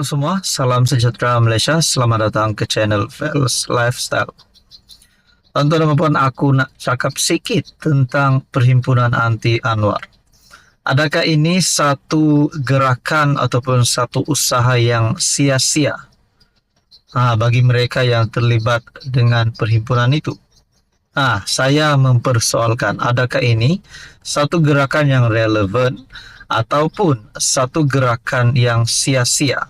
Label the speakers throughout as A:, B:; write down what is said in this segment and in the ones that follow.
A: Halo semua, salam sejahtera Malaysia. Selamat datang ke channel Vels Lifestyle. Tuan-tuan dan puan, aku nak cakap sikit tentang Perhimpunan Anti Anwar. Adakah ini satu gerakan ataupun satu usaha yang sia-sia bagi mereka yang terlibat dengan perhimpunan itu? Saya mempersoalkan, adakah ini satu gerakan yang relevan ataupun satu gerakan yang sia-sia,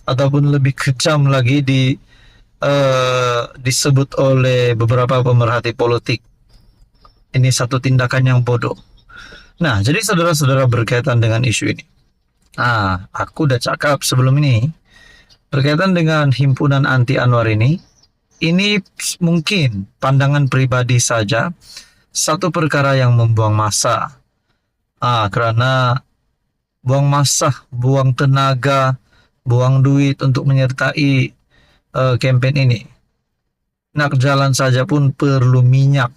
A: ataupun lebih kejam lagi disebut oleh beberapa pemerhati politik, ini satu tindakan yang bodoh. Nah, jadi saudara-saudara, berkaitan dengan isu ini, aku udah cakap sebelum ini, berkaitan dengan Himpunan Anti Anwar ini mungkin pandangan pribadi saja, satu perkara yang membuang masa. Karena buang masa, buang tenaga, buang duit untuk menyertai kempen ini. Nak jalan saja pun perlu minyak.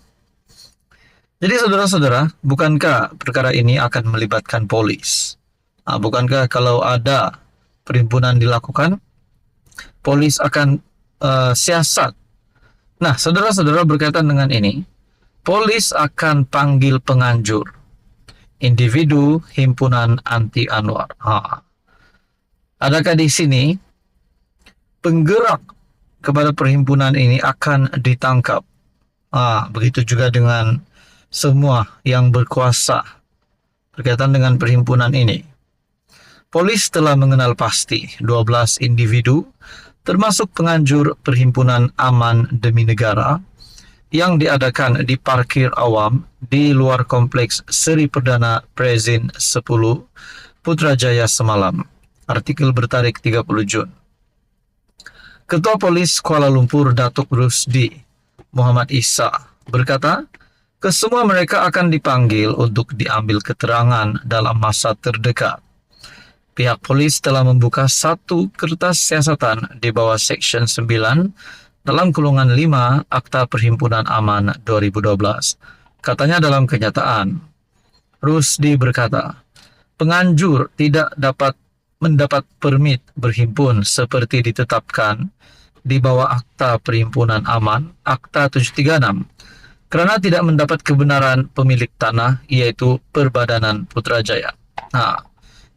A: Jadi saudara-saudara, bukankah perkara ini akan melibatkan polis? Bukankah kalau ada perhimpunan dilakukan, polis akan siasat? Nah, saudara-saudara, berkaitan dengan ini, polis akan panggil penganjur, individu Himpunan Anti Anwar. Adakah di sini penggerak kepada perhimpunan ini akan ditangkap? Begitu juga dengan semua yang berkuasa berkaitan dengan perhimpunan ini. Polis telah mengenal pasti 12 individu, termasuk penganjur Perhimpunan Aman Demi Negara, yang diadakan di parkir awam di luar kompleks Seri Perdana Prezin 10 Putrajaya semalam. Artikel bertarik 30 Jun. Ketua Polis Kuala Lumpur Datuk Rusdi Muhammad Isa berkata, kesemua mereka akan dipanggil untuk diambil keterangan dalam masa terdekat. Pihak polis telah membuka satu kertas siasatan di bawah Seksyen 9 dalam kurungan 5 Akta Perhimpunan Aman 2012. Katanya dalam kenyataan, Rusdi berkata, penganjur tidak dapat mendapat permit berhimpun seperti ditetapkan di bawah Akta Perhimpunan Aman, Akta 736, kerana tidak mendapat kebenaran pemilik tanah, iaitu Perbadanan Putrajaya.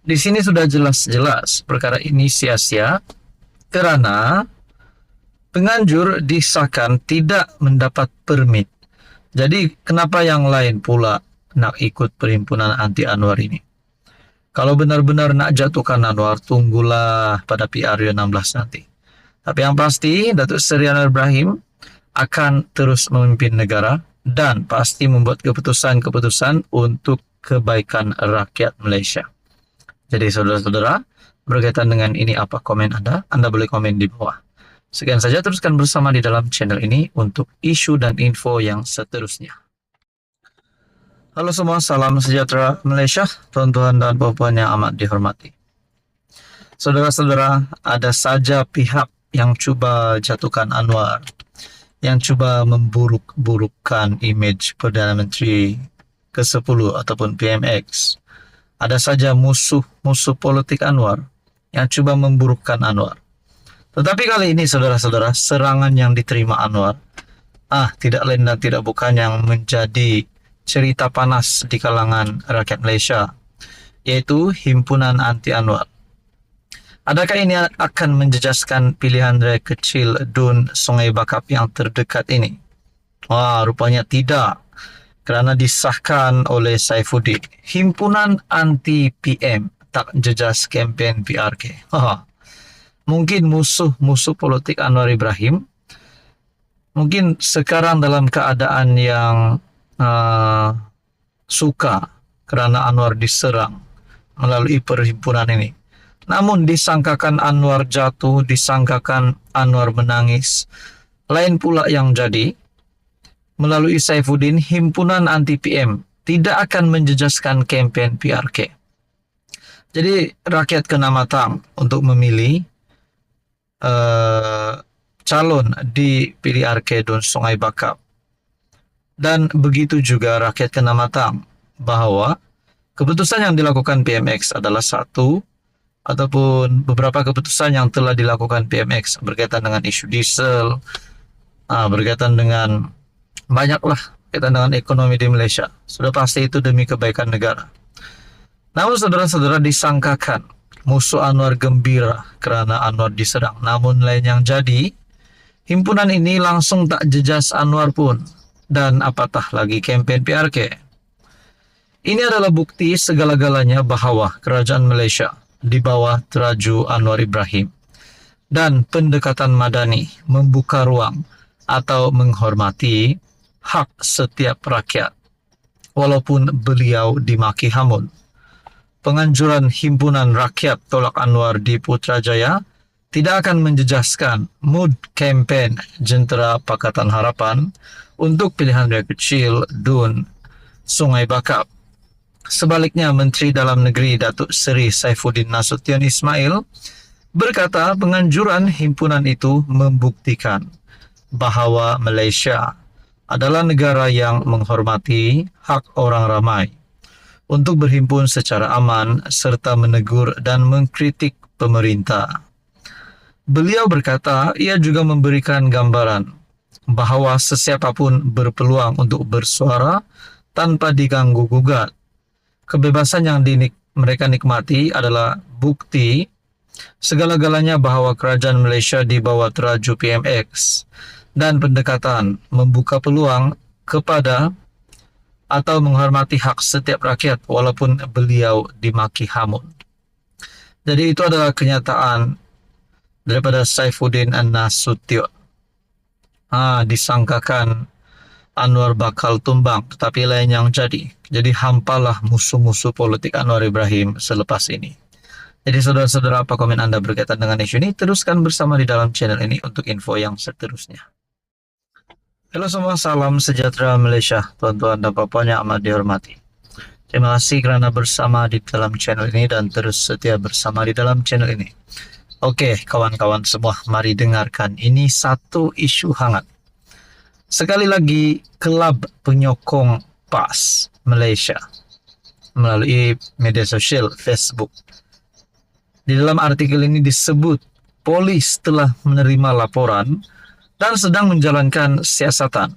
A: Di sini sudah jelas-jelas perkara ini sia-sia kerana penganjur disahkan tidak mendapat permit. Jadi kenapa yang lain pula nak ikut Perhimpunan Anti Anwar ini? Kalau benar-benar nak jatuhkan Anwar, tunggulah pada PRU 16 nanti. Tapi yang pasti, Datuk Seri Anwar Ibrahim akan terus memimpin negara dan pasti membuat keputusan-keputusan untuk kebaikan rakyat Malaysia. Jadi saudara-saudara, berkaitan dengan ini apa komen Anda? Anda boleh komen di bawah. Sekian saja, teruskan bersama di dalam channel ini untuk isu dan info yang seterusnya. Halo semua, salam sejahtera Malaysia, tuan-tuan dan puan-puan yang amat dihormati. Saudara-saudara, ada saja pihak yang cuba jatuhkan Anwar, yang cuba memburuk-burukkan imej Perdana Menteri ke-10 ataupun PMX. Ada saja musuh politik Anwar yang cuba memburukkan Anwar. Tetapi kali ini saudara-saudara, serangan yang diterima Anwar tidak lain dan tidak bukan yang menjadi cerita panas di kalangan rakyat Malaysia, yaitu Himpunan Anti Anwar. Adakah ini akan menjejaskan pilihan raya kecil Dun Sungai Bakap yang terdekat ini? Rupanya tidak, kerana disahkan oleh Saifuddin. Himpunan Anti PM tak jejas kempen PRK. Mungkin musuh politik Anwar Ibrahim mungkin sekarang dalam keadaan yang suka kerana Anwar diserang melalui perhimpunan ini. Namun disangkakan Anwar jatuh, disangkakan Anwar menangis. Lain pula yang jadi, melalui Saifuddin, Himpunan Anti PM tidak akan menjejaskan kempen PRK. Jadi rakyat kena matang untuk memilih calon di PRK Dun Sungai Bakap. Dan begitu juga rakyat kena matang bahawa keputusan yang dilakukan PMX adalah satu, ataupun beberapa keputusan yang telah dilakukan PMX berkaitan dengan isu diesel, berkaitan dengan banyaklah berkaitan dengan ekonomi di Malaysia. Sudah pasti itu demi kebaikan negara. Namun saudara-saudara, disangkakan musuh Anwar gembira kerana Anwar diserang. Namun lain yang jadi, himpunan ini langsung tak jejas Anwar pun, dan apatah lagi kempen PRK. Ini adalah bukti segala-galanya bahawa kerajaan Malaysia di bawah teraju Anwar Ibrahim dan pendekatan madani membuka ruang atau menghormati hak setiap rakyat walaupun beliau dimaki hamun. Penganjuran Himpunan Rakyat Tolak Anwar di Putrajaya tidak akan menjejaskan mood kempen Jentera Pakatan Harapan untuk pilihan raya kecil DUN Sungai Bakap. Sebaliknya, Menteri Dalam Negeri Datuk Seri Saifuddin Nasution Ismail berkata penganjuran himpunan itu membuktikan bahawa Malaysia adalah negara yang menghormati hak orang ramai untuk berhimpun secara aman serta menegur dan mengkritik pemerintah. Beliau berkata ia juga memberikan gambaran bahawa sesiapapun berpeluang untuk bersuara tanpa diganggu-gugat. Kebebasan yang mereka nikmati adalah bukti segala-galanya bahawa kerajaan Malaysia di bawah teraju PMX dan pendekatan membuka peluang kepada atau menghormati hak setiap rakyat walaupun beliau dimaki hamun. Jadi itu adalah kenyataan daripada Saifuddin Nasution. Disangkakan Anwar bakal tumbang, tetapi lain yang jadi. Jadi hampalah musuh-musuh politik Anwar Ibrahim selepas ini. Jadi saudara-saudara, apa komen Anda berkaitan dengan isu ini? Teruskan bersama di dalam channel ini untuk info yang seterusnya. Halo semua, salam sejahtera Malaysia, tuan-tuan dan puan-puan yang amat dihormati. Terima kasih kerana bersama di dalam channel ini dan terus setia bersama di dalam channel ini. Oke, kawan-kawan semua, mari dengarkan. Ini satu isu hangat. Sekali lagi, Kelab Penyokong PAS Malaysia melalui media sosial Facebook. Di dalam artikel ini disebut polis telah menerima laporan dan sedang menjalankan siasatan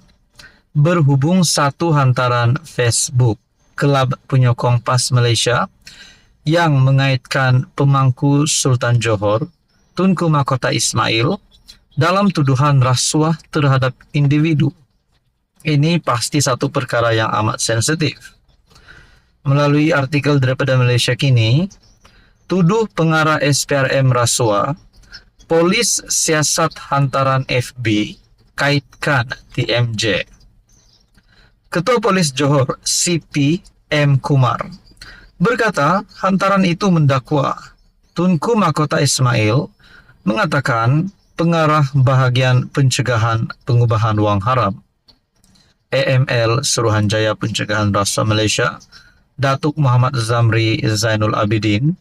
A: berhubung satu hantaran Facebook Kelab Penyokong PAS Malaysia yang mengaitkan pemangku Sultan Johor Tunku Mahkota Ismail dalam tuduhan rasuah terhadap individu. Ini pasti satu perkara yang amat sensitif. Melalui artikel daripada Malaysia Kini, tuduh pengarah SPRM rasuah, polis siasat hantaran FB kaitkan TMJ. Ketua Polis Johor CP M. Kumar berkata hantaran itu mendakwa Tunku Mahkota Ismail mengatakan pengarah bahagian pencegahan pengubahan wang haram AML Suruhanjaya Pencegahan Rasuah Malaysia Datuk Muhammad Zamri Zainul Abidin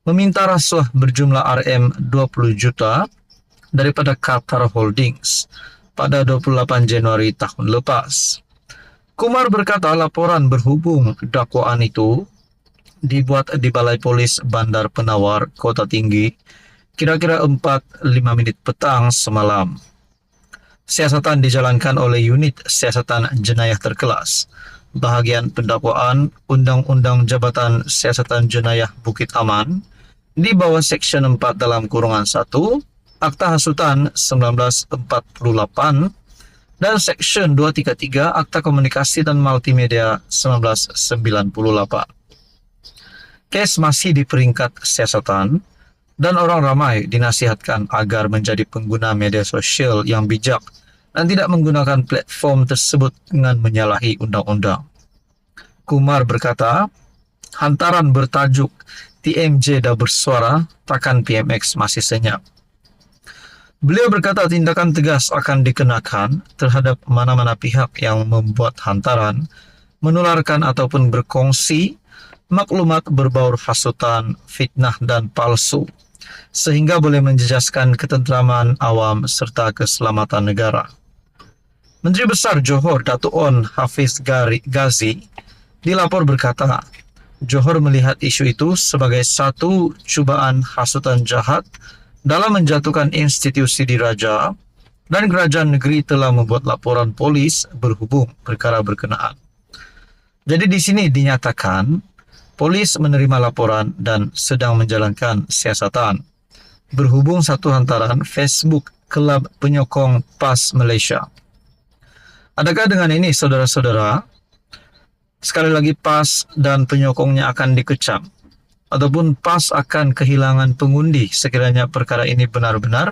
A: meminta rasuah berjumlah RM20 juta daripada Qatar Holdings pada 28 Januari tahun lepas. Kumar berkata laporan berhubung dakwaan itu dibuat di Balai Polis Bandar Penawar, Kota Tinggi, kira-kira 4-5 menit petang semalam. Siasatan dijalankan oleh Unit Siasatan Jenayah Terkelas, Bahagian Pendakwaan Undang-Undang Jabatan Siasatan Jenayah Bukit Aman, di bawah Seksyen 4 dalam kurungan 1, Akta Hasutan 1948, dan Seksyen 233 Akta Komunikasi dan Multimedia 1998. Kes masih di peringkat siasatan, dan orang ramai dinasihatkan agar menjadi pengguna media sosial yang bijak dan tidak menggunakan platform tersebut dengan menyalahi undang-undang. Kumar berkata, hantaran bertajuk TMJ dah bersuara, takkan PMX masih senyap. Beliau berkata tindakan tegas akan dikenakan terhadap mana-mana pihak yang membuat hantaran, menularkan ataupun berkongsi maklumat berbau hasutan, fitnah dan palsu, sehingga boleh menjejaskan ketenteraman awam serta keselamatan negara. Menteri Besar Johor Datuk On Hafiz Ghazi dilapor berkata, Johor melihat isu itu sebagai satu cubaan hasutan jahat dalam menjatuhkan institusi diraja, dan kerajaan negeri telah membuat laporan polis berhubung perkara berkenaan. Jadi di sini dinyatakan polis menerima laporan dan sedang menjalankan siasatan berhubung satu hantaran Facebook Kelab Penyokong PAS Malaysia. Adakah dengan ini saudara-saudara, sekali lagi PAS dan penyokongnya akan dikecam ataupun PAS akan kehilangan pengundi sekiranya perkara ini benar-benar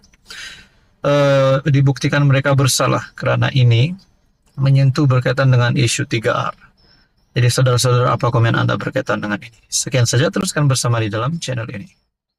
A: dibuktikan mereka bersalah, kerana ini menyentuh berkaitan dengan isu 3R. Jadi saudara-saudara, apa komen Anda berkaitan dengan ini? Sekian saja, teruskan bersama di dalam channel ini.